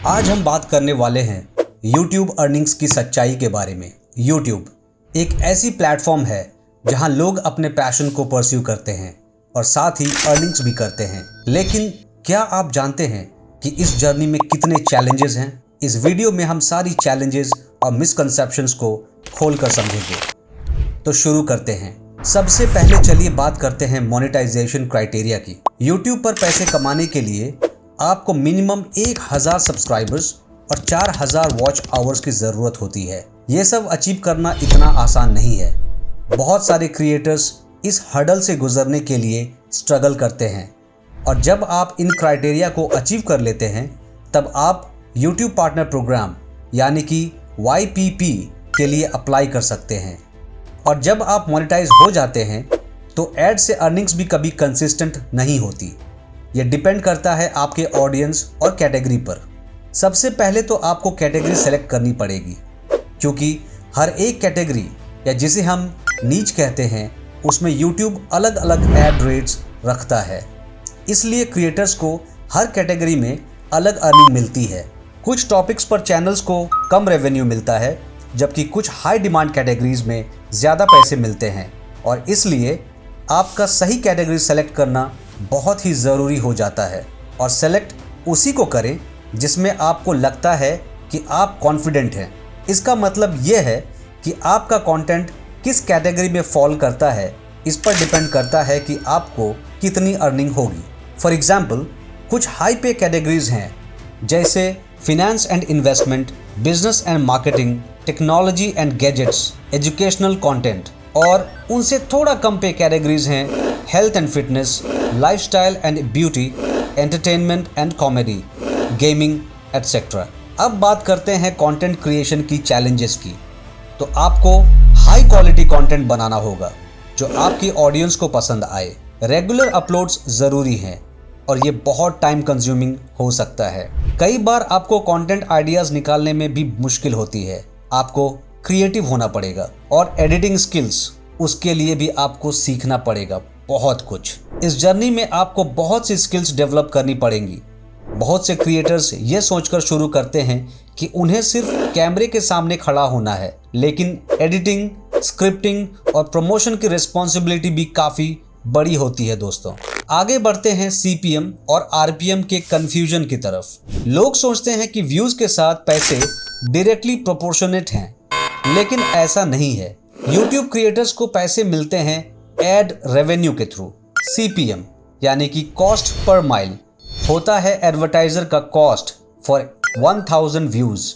आज हम बात करने वाले हैं YouTube अर्निंग्स की सच्चाई के बारे में। YouTube एक ऐसी प्लेटफॉर्म है जहां लोग अपने पैशन को परस्यू करते हैं और साथ ही अर्निंग्स भी करते हैं। लेकिन क्या आप जानते हैं कि इस जर्नी में कितने चैलेंजेस हैं? इस वीडियो में हम सारी चैलेंजेस और मिसकंसेप्शंस को खोलकर समझेंगे। तो शुरू करते हैं। सबसे पहले चलिए बात करते हैं मोनेटाइजेशन क्राइटेरिया की। YouTube पर पैसे कमाने के लिए आपको मिनिमम 1000 सब्सक्राइबर्स और 4000 वॉच आवर्स की ज़रूरत होती है। ये सब अचीव करना इतना आसान नहीं है। बहुत सारे क्रिएटर्स इस हर्डल से गुजरने के लिए स्ट्रगल करते हैं और जब आप इन क्राइटेरिया को अचीव कर लेते हैं तब आप YouTube पार्टनर प्रोग्राम यानी कि YPP के लिए अप्लाई कर सकते हैं। और जब आप मोनेटाइज हो जाते हैं तो एड से अर्निंग्स भी कभी कंसिस्टेंट नहीं होती। ये डिपेंड करता है आपके ऑडियंस और कैटेगरी पर। सबसे पहले तो आपको कैटेगरी सेलेक्ट करनी पड़ेगी, क्योंकि हर एक कैटेगरी या जिसे हम नीच कहते हैं उसमें YouTube अलग अलग एड रेट्स रखता है। इसलिए क्रिएटर्स को हर कैटेगरी में अलग अर्निंग मिलती है। कुछ टॉपिक्स पर चैनल्स को कम रेवेन्यू मिलता है, जबकि कुछ हाई डिमांड कैटेगरीज में ज़्यादा पैसे मिलते हैं और इसलिए आपका सही कैटेगरी सेलेक्ट करना बहुत ही ज़रूरी हो जाता है। और सेलेक्ट उसी को करें जिसमें आपको लगता है कि आप कॉन्फिडेंट हैं। इसका मतलब ये है कि आपका कंटेंट किस कैटेगरी में फॉल करता है, इस पर डिपेंड करता है कि आपको कितनी अर्निंग होगी। फॉर एग्जाम्पल, कुछ हाई पे कैटेगरीज हैं जैसे finance and investment, business and marketing, technology and gadgets, educational content, और उनसे थोड़ा कम पे कैटेगरीज हैं health and fitness, lifestyle and beauty, entertainment and comedy, gaming etcetera. अब बात करते हैं कंटेंट क्रिएशन की चैलेंजेस की। तो आपको हाई क्वालिटी कंटेंट बनाना होगा जो आपकी ऑडियंस को पसंद आए। रेगुलर अपलोड्स ज़रूरी हैं और ये बहुत टाइम कंज्यूमिंग हो सकता है। कई बार आपको कंटेंट आइडियाज़ निकालने में भी मुश्किल होती है। आपको क्रिएटिव होना पड़ेगा और एडिटिंग स्किल्स, उसके लिए भी आपको सीखना पड़ेगा बहुत कुछ। इस जर्नी में आपको बहुत सी स्किल्स डेवलप करनी पड़ेंगी। बहुत से क्रिएटर्स ये सोचकर शुरू करते हैं कि उन्हें सिर्फ कैमरे के सामने खड़ा होना है, लेकिन एडिटिंग, स्क्रिप्टिंग और प्रमोशन की रिस्पॉन्सिबिलिटी भी काफ़ी बड़ी होती है दोस्तों। आगे बढ़ते हैं CPM और RPM के कन्फ्यूजन की तरफ। लोग सोचते हैं कि व्यूज़ के साथ पैसे डायरेक्टली प्रोपोर्शनेट हैं, लेकिन ऐसा नहीं है। YouTube क्रिएटर्स को पैसे मिलते हैं एड रेवेन्यू के थ्रू। CPM यानी कि कॉस्ट पर माइल होता है एडवर्टाइजर का कॉस्ट फॉर 1000 व्यूज़,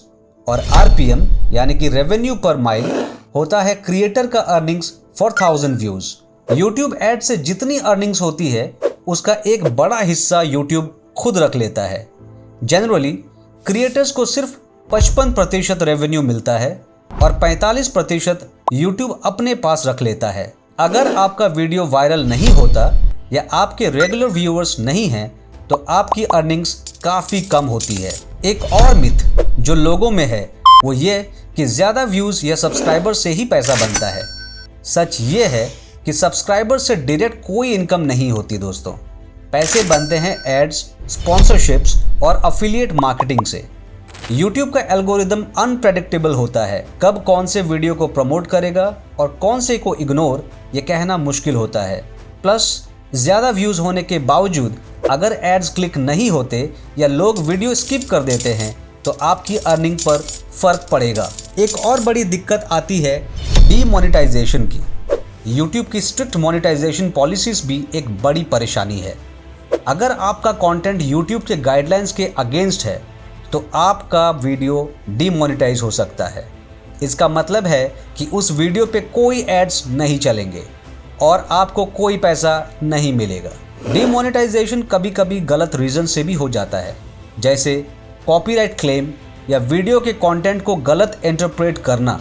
और RPM यानी कि रेवेन्यू पर माइल होता है क्रिएटर का earnings for 1000 views. YouTube ad से जितनी अर्निंग्स होती है उसका एक बड़ा हिस्सा YouTube खुद रख लेता है। जनरली क्रिएटर्स को सिर्फ 55% रेवेन्यू मिलता है और 45% YouTube अपने पास रख लेता है। अगर आपका वीडियो वायरल नहीं होता या आपके रेगुलर व्यूअर्स नहीं हैं तो आपकी अर्निंग्स काफ़ी कम होती है। एक और मिथ जो लोगों में है वो ये कि ज़्यादा व्यूज़ या सब्सक्राइबर से ही पैसा बनता है। सच ये है कि सब्सक्राइबर से डायरेक्ट कोई इनकम नहीं होती दोस्तों। पैसे बनते हैं एड्स, स्पॉन्सरशिप्स और अफिलिएट मार्केटिंग से। YouTube का एल्गोरिदम अनप्रेडिक्टेबल होता है। कब कौन से वीडियो को प्रमोट करेगा और कौन से को इग्नोर, ये कहना मुश्किल होता है। प्लस ज़्यादा व्यूज़ होने के बावजूद अगर एड्स क्लिक नहीं होते या लोग वीडियो स्किप कर देते हैं तो आपकी अर्निंग पर फ़र्क पड़ेगा। एक और बड़ी दिक्कत आती है डीमोनेटाइजेशन की। YouTube की स्ट्रिक्ट मोनेटाइजेशन पॉलिसीज़ भी एक बड़ी परेशानी है। अगर आपका कंटेंट YouTube के गाइडलाइंस के अगेंस्ट है तो आपका वीडियो डीमोनेटाइज हो सकता है। इसका मतलब है कि उस वीडियो पे कोई एड्स नहीं चलेंगे और आपको कोई पैसा नहीं मिलेगा। डीमोनेटाइजेशन कभी कभी गलत रीज़न से भी हो जाता है, जैसे कॉपीराइट क्लेम या वीडियो के कंटेंट को गलत इंटरप्रेट करना।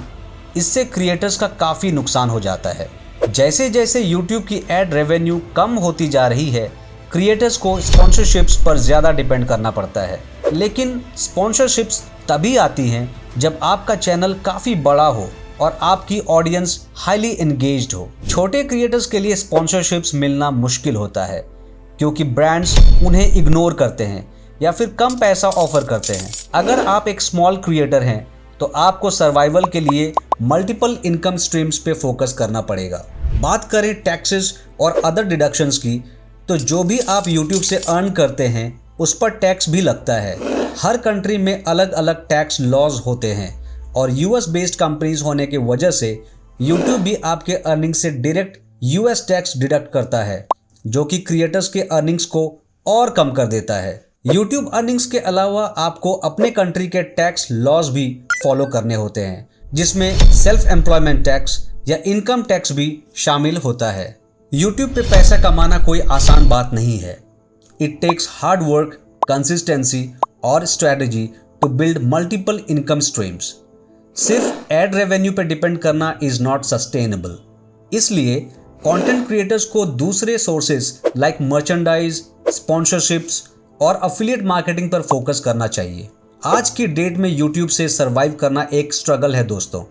इससे क्रिएटर्स का काफ़ी नुकसान हो जाता है। जैसे जैसे YouTube की एड रेवेन्यू कम होती जा रही है, क्रिएटर्स को स्पॉन्सरशिप्स पर ज़्यादा डिपेंड करना पड़ता है। लेकिन स्पॉन्सरशिप्स तभी आती हैं जब आपका चैनल काफ़ी बड़ा हो और आपकी ऑडियंस हाईली एंगेज्ड हो। छोटे क्रिएटर्स के लिए स्पॉन्सरशिप्स मिलना मुश्किल होता है क्योंकि ब्रांड्स उन्हें इग्नोर करते हैं या फिर कम पैसा ऑफर करते हैं। अगर आप एक स्मॉल क्रिएटर हैं तो आपको सर्वाइवल के लिए मल्टीपल इनकम स्ट्रीम्स पे फोकस करना पड़ेगा। बात करें टैक्सेस और अदर डिडक्शंस की, तो जो भी आप यूट्यूब से अर्न करते हैं उस पर टैक्स भी लगता है। हर कंट्री में अलग अलग टैक्स लॉज होते हैं और यूएस बेस्ड कंपनीज होने की वजह से यूट्यूब भी आपके अर्निंग से डायरेक्ट यूएस टैक्स डिडक्ट करता है, जो कि क्रिएटर्स के अर्निंग्स को और कम कर देता है। यूट्यूब अर्निंग्स के अलावा आपको अपने कंट्री के टैक्स लॉज भी फॉलो करने होते हैं, जिसमें सेल्फ एम्प्लॉयमेंट टैक्स या इनकम टैक्स भी शामिल होता है। यूट्यूब पे पैसा कमाना कोई आसान बात नहीं है। It takes hard work, consistency और strategy to build multiple income streams. सिर्फ एड रेवेन्यू पे डिपेंड करना इज नॉट सस्टेनेबल। इसलिए कंटेंट क्रिएटर्स को दूसरे सोर्सेज लाइक मर्चेंडाइज, स्पॉन्सरशिप्स और अफिलिएट मार्केटिंग पर फोकस करना चाहिए। आज की डेट में यूट्यूब से सरवाइव करना एक स्ट्रगल है दोस्तों,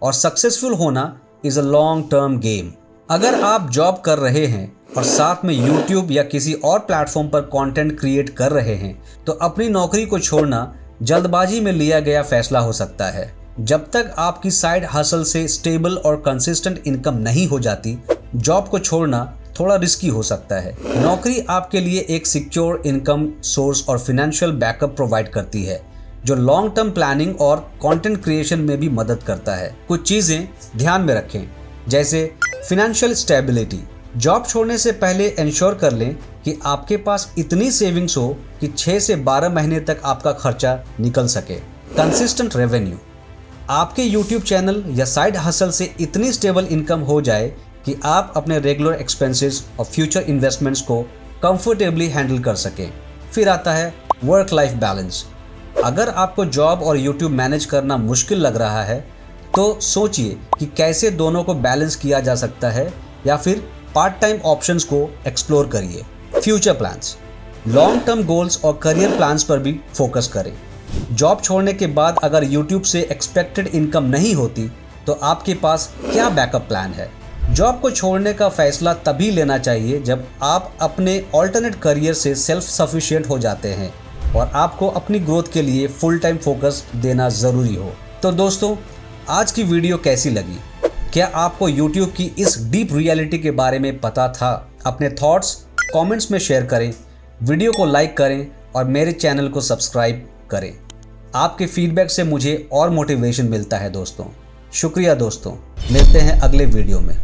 और सक्सेसफुल होना is a long term game. अगर आप जॉब कर रहे हैं और साथ में यूट्यूब या किसी और प्लेटफॉर्म पर कंटेंट क्रिएट कर रहे हैं तो अपनी नौकरी को छोड़ना जल्दबाजी में लिया गया फैसला हो सकता है। जब तक आपकी साइड हसल से स्टेबल और कंसिस्टेंट इनकम नहीं हो जाती, जॉब को छोड़ना थोड़ा रिस्की हो सकता है। नौकरी आपके लिए एक सिक्योर इनकम सोर्स और फाइनेंशियल बैकअप प्रोवाइड करती है, जो लॉन्ग टर्म प्लानिंग और कंटेंट क्रिएशन में भी मदद करता है। कुछ चीज़ें ध्यान में रखें, जैसे फाइनेंशियल स्टेबिलिटी। जॉब छोड़ने से पहले इंश्योर कर लें कि आपके पास इतनी सेविंग्स हो कि 6 से 12 महीने तक आपका खर्चा निकल सके। Consistent revenue. आपके यूट्यूब चैनल या साइड हसल से इतनी स्टेबल इनकम हो जाए कि आप अपने रेगुलर एक्सपेंसेस और फ्यूचर इन्वेस्टमेंट्स को कंफर्टेबली हैंडल कर सकें। फिर आता है वर्क लाइफ बैलेंस। अगर आपको जॉब और यूट्यूब मैनेज करना मुश्किल लग रहा है तो सोचिए कि कैसे दोनों को बैलेंस किया जा सकता है, या फिर पार्ट टाइम ऑप्शंस को एक्सप्लोर करिए। Future plans. Long term goals और करियर प्लान्स पर भी फोकस करें। जॉब छोड़ने के बाद अगर यूट्यूब से एक्सपेक्टेड इनकम नहीं होती तो आपके पास क्या बैकअप प्लान है? जॉब को छोड़ने का फैसला तभी लेना चाहिए जब आप अपने ऑल्टरनेट करियर से सेल्फ सफिशिएंट हो जाते हैं और आपको अपनी ग्रोथ के लिए फुल टाइम फोकस देना ज़रूरी हो। तो दोस्तों, आज की वीडियो कैसी लगी? क्या आपको YouTube की इस डीप रियलिटी के बारे में पता था? अपने थॉट्स कमेंट्स में शेयर करें, वीडियो को लाइक करें और मेरे चैनल को सब्सक्राइब करें। आपके फीडबैक से मुझे और मोटिवेशन मिलता है दोस्तों। शुक्रिया दोस्तों, मिलते हैं अगले वीडियो में।